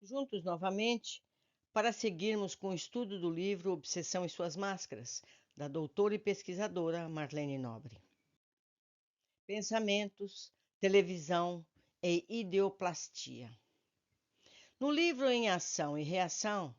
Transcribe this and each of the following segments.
juntos novamente para seguirmos com o estudo do livro Obsessão e Suas Máscaras, da doutora e pesquisadora Marlene Nobre. Pensamentos, televisão e ideoplastia. No livro Em Ação e Reação,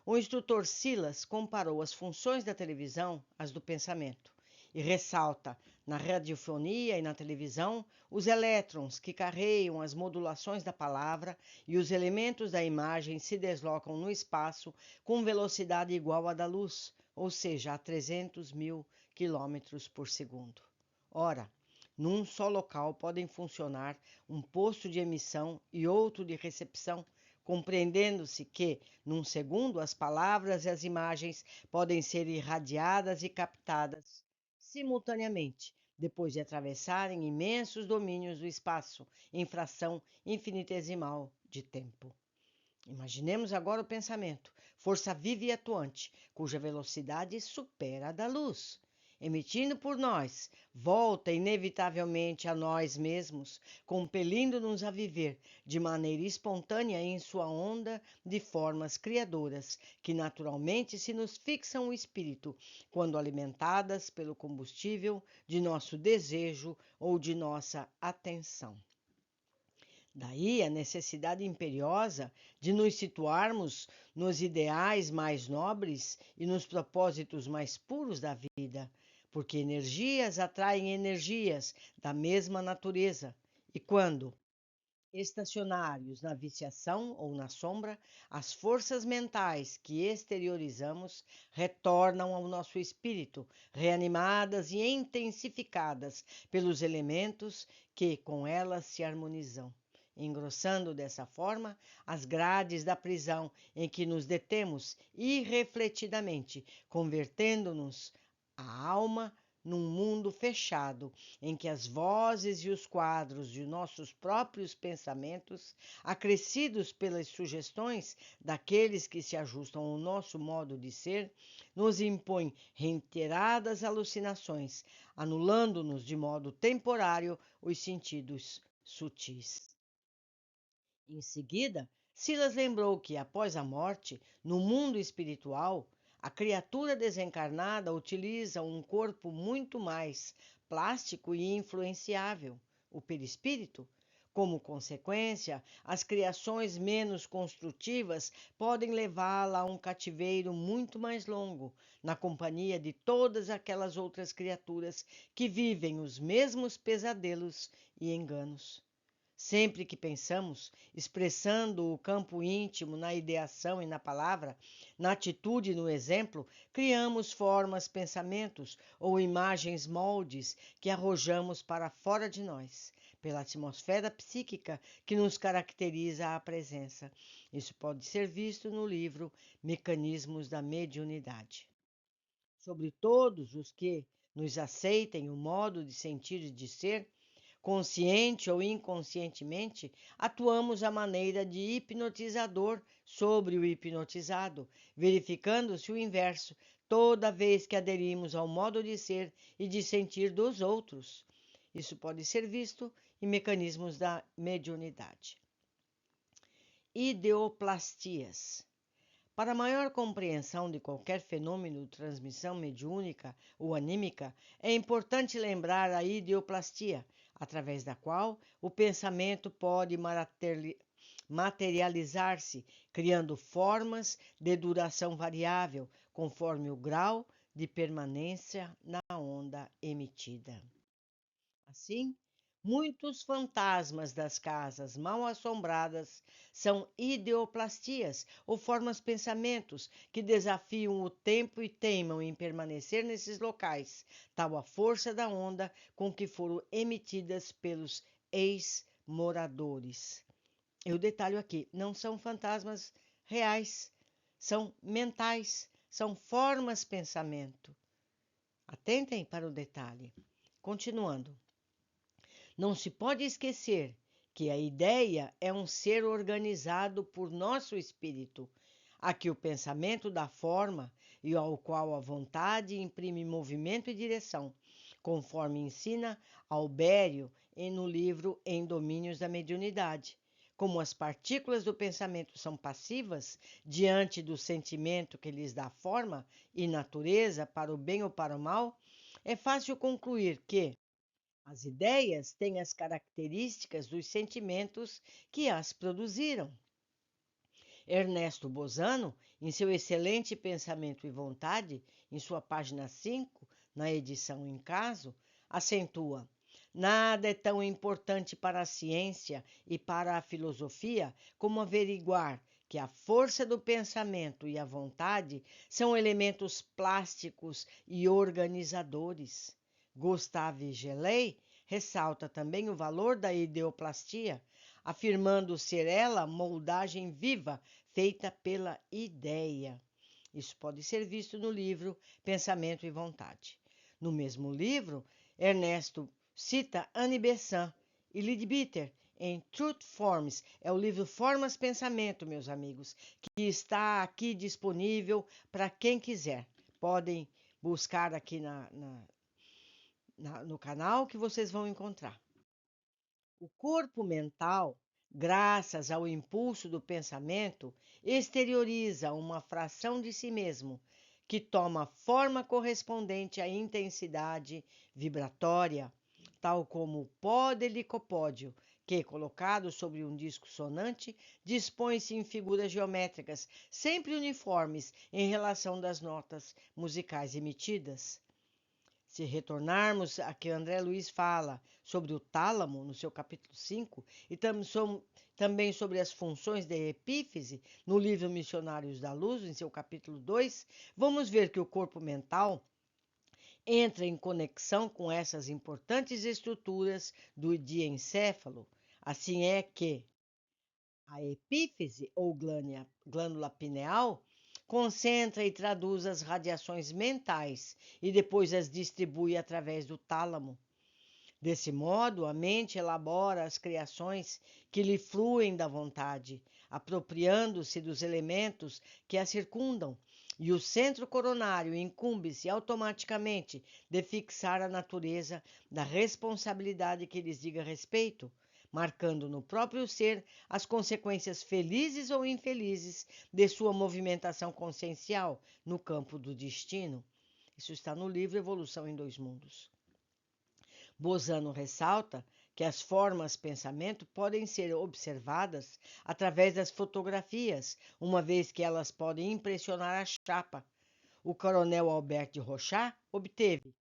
o instrutor Silas comparou as funções da televisão às do pensamento e ressalta na radiofonia e na televisão os elétrons que carregam as modulações da palavra e os elementos da imagem se deslocam no espaço com velocidade igual à da luz, ou seja, a 300 mil quilômetros por segundo. Ora, num só local podem funcionar um posto de emissão e outro de recepção, compreendendo-se que, num segundo, as palavras e as imagens podem ser irradiadas e captadas simultaneamente, depois de atravessarem imensos domínios do espaço em fração infinitesimal de tempo. Imaginemos agora o pensamento, força viva e atuante, cuja velocidade supera a da luz. Emitindo por nós, volta inevitavelmente a nós mesmos, compelindo-nos a viver de maneira espontânea em sua onda de formas criadoras, que naturalmente se nos fixam o espírito, quando alimentadas pelo combustível de nosso desejo ou de nossa atenção. Daí a necessidade imperiosa de nos situarmos nos ideais mais nobres e nos propósitos mais puros da vida, porque energias atraem energias da mesma natureza, e quando estacionários na viciação ou na sombra, as forças mentais que exteriorizamos retornam ao nosso espírito, reanimadas e intensificadas pelos elementos que com elas se harmonizam, engrossando dessa forma as grades da prisão em que nos detemos irrefletidamente, convertendo-nos a alma num mundo fechado, em que as vozes e os quadros de nossos próprios pensamentos, acrescidos pelas sugestões daqueles que se ajustam ao nosso modo de ser, nos impõem reiteradas alucinações, anulando-nos de modo temporário os sentidos sutis. Em seguida, Silas lembrou que, após a morte, no mundo espiritual, a criatura desencarnada utiliza um corpo muito mais plástico e influenciável, o perispírito. Como consequência, as criações menos construtivas podem levá-la a um cativeiro muito mais longo, na companhia de todas aquelas outras criaturas que vivem os mesmos pesadelos e enganos. Sempre que pensamos, expressando o campo íntimo na ideação e na palavra, na atitude e no exemplo, criamos formas, pensamentos ou imagens moldes que arrojamos para fora de nós, pela atmosfera psíquica que nos caracteriza a presença. Isso pode ser visto no livro Mecanismos da Mediunidade. Sobre todos os que nos aceitem o modo de sentir e de ser, consciente ou inconscientemente, atuamos à maneira de hipnotizador sobre o hipnotizado, verificando-se o inverso toda vez que aderimos ao modo de ser e de sentir dos outros. Isso pode ser visto em mecanismos da mediunidade. Ideoplastias. Para maior compreensão de qualquer fenômeno de transmissão mediúnica ou anímica, é importante lembrar a ideoplastia, através da qual o pensamento pode materializar-se, criando formas de duração variável, conforme o grau de permanência na onda emitida. Assim, muitos fantasmas das casas mal assombradas são ideoplastias ou formas pensamentos que desafiam o tempo e teimam em permanecer nesses locais, tal a força da onda com que foram emitidas pelos ex-moradores. Eu detalho aqui, não são fantasmas reais, são mentais, são formas pensamento. Atentem para o detalhe. Continuando. Não se pode esquecer que a ideia é um ser organizado por nosso espírito, a que o pensamento dá forma e ao qual a vontade imprime movimento e direção, conforme ensina Albério no livro Em Domínios da Mediunidade. como as partículas do pensamento são passivas diante do sentimento que lhes dá forma e natureza para o bem ou para o mal, é fácil concluir que as ideias têm as características dos sentimentos que as produziram. Ernesto Bozano, em seu excelente Pensamento e Vontade, em sua página 5, na edição em caso, acentua: nada é tão importante para a ciência e para a filosofia como averiguar que a força do pensamento e a vontade são elementos plásticos e organizadores. Gustave Gelei ressalta também o valor da ideoplastia, afirmando ser ela moldagem viva feita pela ideia. Isso pode ser visto no livro Pensamento e Vontade. No mesmo livro, Ernesto cita Annie Besant e Leadbeater em Truth Forms. É o livro Formas Pensamento, meus amigos, que está aqui disponível para quem quiser. Podem buscar aqui no canal que vocês vão encontrar. O corpo mental, graças ao impulso do pensamento, exterioriza uma fração de si mesmo, que toma forma correspondente à intensidade vibratória, tal como o pó de licopódio, que, colocado sobre um disco sonante, dispõe-se em figuras geométricas, sempre uniformes em relação das notas musicais emitidas. Se retornarmos a que André Luiz fala sobre o tálamo, no seu capítulo 5, e também sobre as funções da epífise, no livro Missionários da Luz, em seu capítulo 2, vamos ver que o corpo mental entra em conexão com essas importantes estruturas do diencéfalo. Assim é que a epífise, ou glândula pineal, concentra e traduz as radiações mentais e depois as distribui através do tálamo. Desse modo, a mente elabora as criações que lhe fluem da vontade, apropriando-se dos elementos que a circundam, e o centro coronário incumbe-se automaticamente de fixar a natureza da responsabilidade que lhes diga respeito, marcando no próprio ser as consequências felizes ou infelizes de sua movimentação consciencial no campo do destino. Isso está no livro Evolução em Dois Mundos. Bozano ressalta que as formas pensamento podem ser observadas através das fotografias, uma vez que elas podem impressionar a chapa. O coronel Albert de Rochat obteve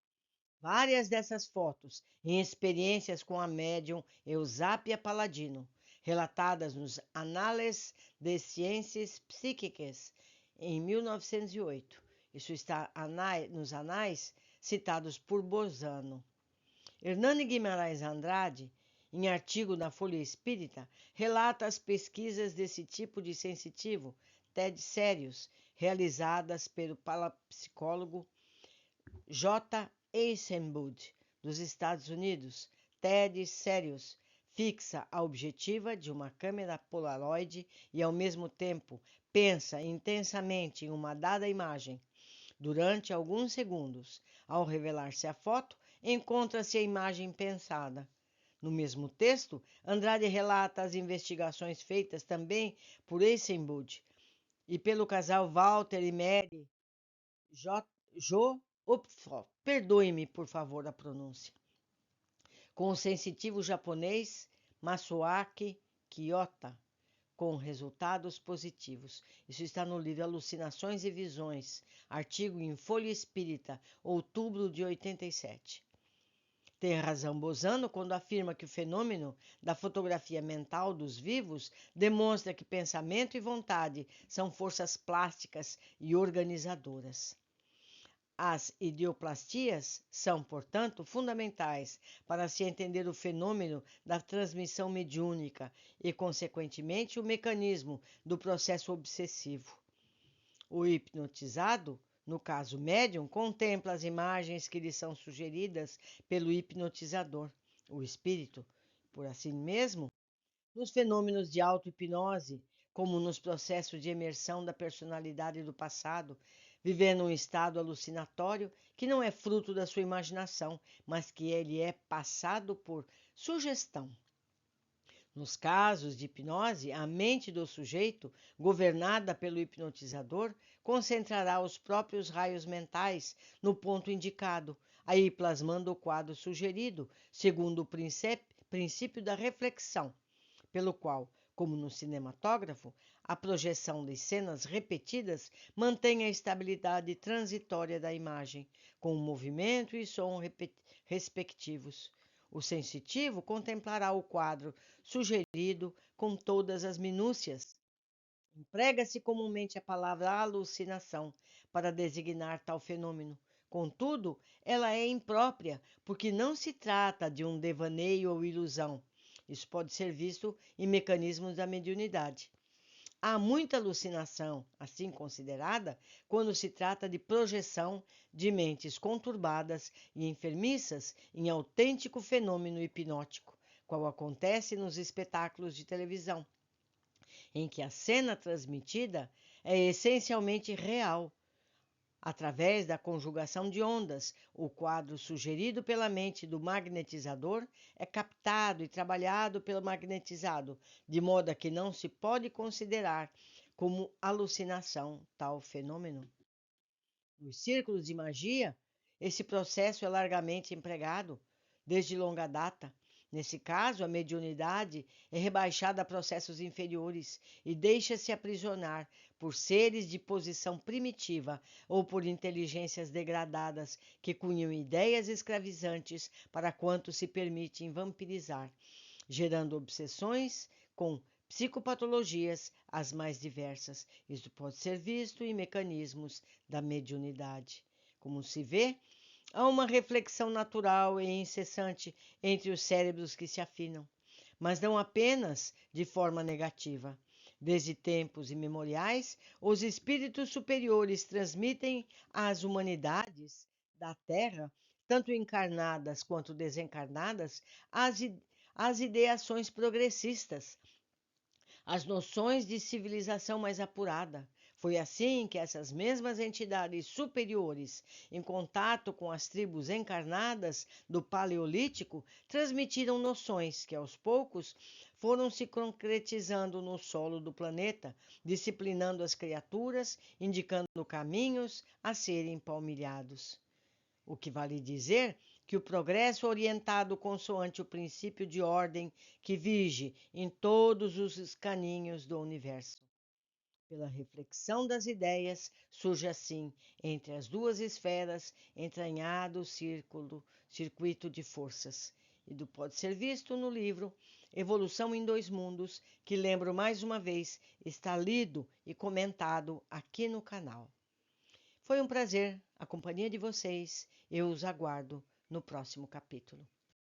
várias dessas fotos em experiências com a médium Eusápia Paladino, relatadas nos Anales de Ciências Psíquicas, em 1908. Isso está nos anais citados por Bozano. Hernani Guimarães Andrade, em artigo na Folha Espírita, relata as pesquisas desse tipo de sensitivo, TED sérios, realizadas pelo parapsicólogo J. Eisenbud, dos Estados Unidos. TED sérios fixa a objetiva de uma câmera Polaroid e, ao mesmo tempo, pensa intensamente em uma dada imagem. Durante alguns segundos, ao revelar-se a foto, encontra-se a imagem pensada. No mesmo texto, Andrade relata as investigações feitas também por Eisenbud e pelo casal Walter e Mary Jo Upfroth. Perdoe-me, por favor, a pronúncia. Com o sensitivo japonês Masuaki Kiyota, com resultados positivos. Isso está no livro Alucinações e Visões, artigo em Folha Espírita, outubro de 87. Tem razão Bozano quando afirma que o fenômeno da fotografia mental dos vivos demonstra que pensamento e vontade são forças plásticas e organizadoras. As ideoplastias são, portanto, fundamentais para se entender o fenômeno da transmissão mediúnica e, consequentemente, o mecanismo do processo obsessivo. O hipnotizado, no caso médium, contempla as imagens que lhe são sugeridas pelo hipnotizador, o espírito. Por assim mesmo, nos fenômenos de auto-hipnose, como nos processos de imersão da personalidade do passado, vivendo um estado alucinatório que não é fruto da sua imaginação, mas que ele é passado por sugestão. Nos casos de hipnose, a mente do sujeito, governada pelo hipnotizador, concentrará os próprios raios mentais no ponto indicado, aí plasmando o quadro sugerido, segundo o princípio da reflexão, pelo qual, como no cinematógrafo, a projeção de cenas repetidas mantém a estabilidade transitória da imagem, com o movimento e som respectivos. O sensitivo contemplará o quadro sugerido com todas as minúcias. Emprega-se comumente a palavra alucinação para designar tal fenômeno. Contudo, ela é imprópria, porque não se trata de um devaneio ou ilusão. Isso pode ser visto em mecanismos da mediunidade. Há muita alucinação, assim considerada, quando se trata de projeção de mentes conturbadas e enfermiças em autêntico fenômeno hipnótico, qual acontece nos espetáculos de televisão, em que a cena transmitida é essencialmente real. Através da conjugação de ondas, o quadro sugerido pela mente do magnetizador é captado e trabalhado pelo magnetizado, de modo a que não se pode considerar como alucinação tal fenômeno. Nos círculos de magia, esse processo é largamente empregado desde longa data. Nesse caso, a mediunidade é rebaixada a processos inferiores e deixa-se aprisionar por seres de posição primitiva ou por inteligências degradadas que cunham ideias escravizantes para quanto se permitem vampirizar, gerando obsessões com psicopatologias as mais diversas. Isso pode ser visto em mecanismos da mediunidade. Como se vê, há uma reflexão natural e incessante entre os cérebros que se afinam, mas não apenas de forma negativa. Desde tempos imemoriais, os espíritos superiores transmitem às humanidades da Terra, tanto encarnadas quanto desencarnadas, as, as ideações progressistas, as noções de civilização mais apurada. Foi assim que essas mesmas entidades superiores, em contato com as tribos encarnadas do Paleolítico, transmitiram noções que, aos poucos, foram se concretizando no solo do planeta, disciplinando as criaturas, indicando caminhos a serem palmilhados. O que vale dizer que o progresso orientado consoante o princípio de ordem que vige em todos os caminhos do universo. Pela reflexão das ideias, surge assim, entre as duas esferas, entranhado circuito de forças. E pode ser visto no livro Evolução em Dois Mundos, que lembro mais uma vez, está lido e comentado aqui no canal. Foi um prazer a companhia de vocês. Eu os aguardo no próximo capítulo.